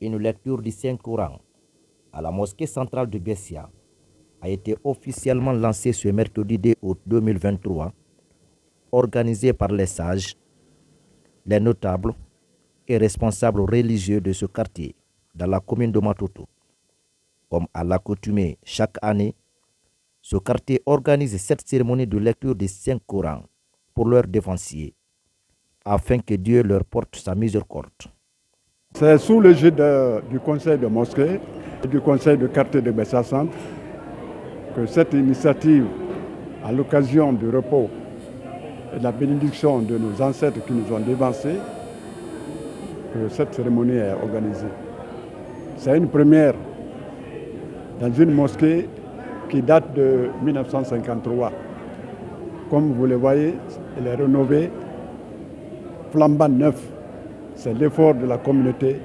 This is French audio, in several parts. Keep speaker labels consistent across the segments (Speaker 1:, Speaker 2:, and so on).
Speaker 1: une lecture du Saint-Coran à la mosquée centrale de Bessia a été officiellement lancée ce mercredi 2 août 2023, organisée par les sages, les notables et responsables religieux de ce quartier dans la commune de Matoto. Comme à l'accoutumée chaque année, ce quartier organise cette cérémonie de lecture du Saint-Coran pour leurs dévanciers, afin que Dieu leur porte sa miséricorde.
Speaker 2: C'est sous l'égide du conseil de mosquée et du conseil de quartier de Bessia Centre que cette initiative, à l'occasion du repos et de la bénédiction de nos ancêtres qui nous ont dévancés, que cette cérémonie est organisée. C'est une première dans une mosquée qui date de 1953. Comme vous le voyez, elle est rénovée, flambant neuf. C'est l'effort de la communauté,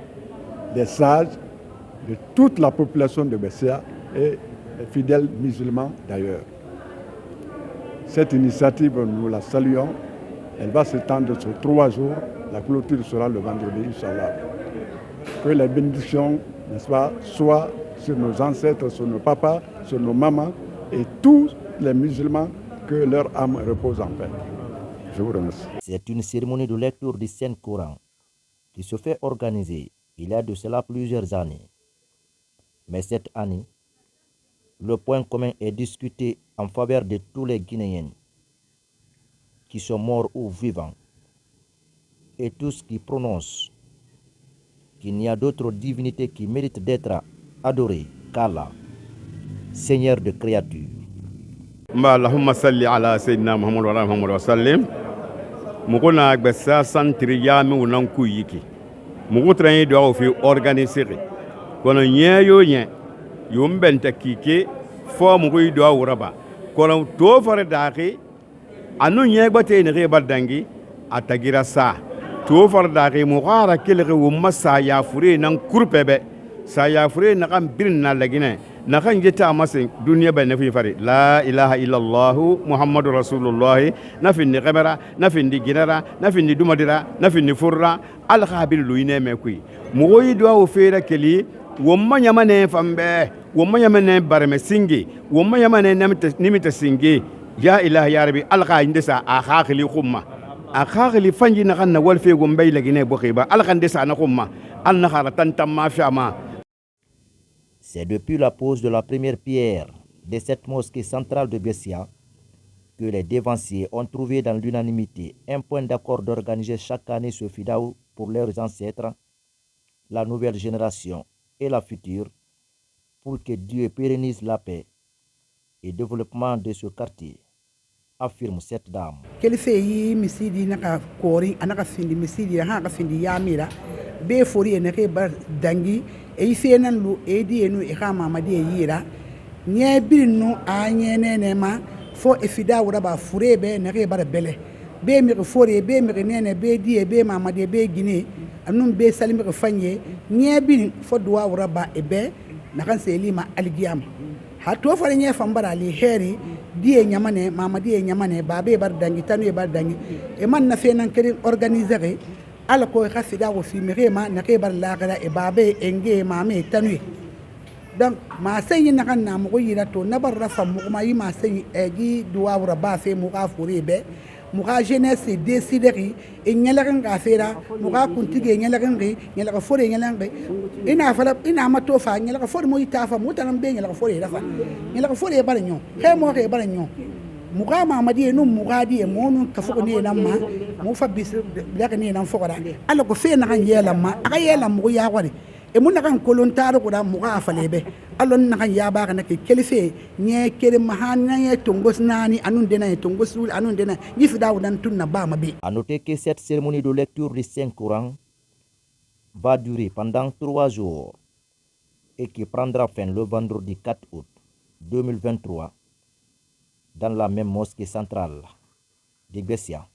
Speaker 2: des sages, de toute la population de Bessia et des fidèles musulmans d'ailleurs. Cette initiative, nous la saluons. Elle va s'étendre sur 3 jours. La clôture sera le vendredi, Inch'Allah. Que les bénédictions, n'est-ce pas, soient sur nos ancêtres, sur nos papas, sur nos mamans et tous les musulmans, que leur âme repose en paix. Je vous remercie.
Speaker 1: C'est une cérémonie de lecture du Saint-Coran qui se fait organiser il y a de cela plusieurs années. Mais cette année, le point commun est discuté en faveur de tous les Guinéens qui sont morts ou vivants et tous qui prononcent qu'il n'y a d'autre divinité qui mérite d'être adorée qu'Allah, Seigneur de créatures.
Speaker 3: Allahumma salli ala sayyidina Muhammad wa ala Muhammad wa sallim. Mugo na gbesa santri ya mi wonan ku yiki. Mugo tran do o fi organiser. Kono nye yo nye yo mbenta kike fo mugo do awraba. Kono to fare daaki anu nye gbate ne re badangi atagira sa. To fare daaki mugo ara kelre wo masa ya fure nan kurpebe. Sa ya fure na kan birin na lagine. Na kan jeta masin duniya ba nafi fare la ilaha illallah muhammadur rasulullah nafi ni kamera nafi ni ginara nafi ni dumadira nafi ni furra al khabil luine me kuy mo yi do o fere keli wo manya mane fambe wo manya mane barme singi wo manya mane nimita singi ya ilaha ya rabbi al kha indesa a khakhli khumma a khakhli fanji na kan na wal fe gombe lagine bo khiba al khan desa na khumma al na kharatan tamma fiama.
Speaker 1: C'est depuis la pose de la première pierre de cette mosquée centrale de Bessia que les dévanciers ont trouvé dans l'unanimité un point d'accord d'organiser chaque année ce fidaou pour leurs ancêtres, la nouvelle génération et la future, pour que Dieu pérennise la paix et développement de ce quartier, affirme cette dame.
Speaker 4: E fenan lu e di enu e kama madi e yira nye birinu a nye nene ma fo e fida wura ba furebe ne ke bara bele be mi ko fore be mi nene be di e be mama de be gine anum be salimi ko fanye nye bin fo duwa wura ba e be na kan se lima algiyam ha to fare nye fambara li heri di e nyamane mama di e nyamane ba be bar dangi tanu e bar dangi e man na fenan kere organiser ala ko khafida wo fi mirema na ke bar lagara e babe enge mame tanui donc ma sayi na kan na mo yira to na bar rafa mo ma yi ma sayi e gi duwa wura ba fe mo ka fure be mo ka jeunesse décideri e nyala kan ga fera mo ka kuntige nyala kan ri nyala ka fore nyala kan ina fala ina ma to fa nyala ka fore mo ita fa mo tan be nyala ka fore rafa nyala ka fore bar nyo he mo ke bar nyo muga mamadi no muga di mo nun ka foko ne nan ma mo fa bis daga ne nan foko da ala ko fe na kan yela ma aka yela mo ya wari e mun kan kolon taro ko da muga falebe alon na kan ya ba kan ke kelife nye kere mahana ye tongos nani anun dena ye tongos anun dena yif daw dan tunna ba ma bi.
Speaker 1: À noter que cette cérémonie de lecture du Saint-Coran va durer pendant 3 jours et qui prendra fin le vendredi 4 août 2023 dans la même mosquée centrale de Bessia.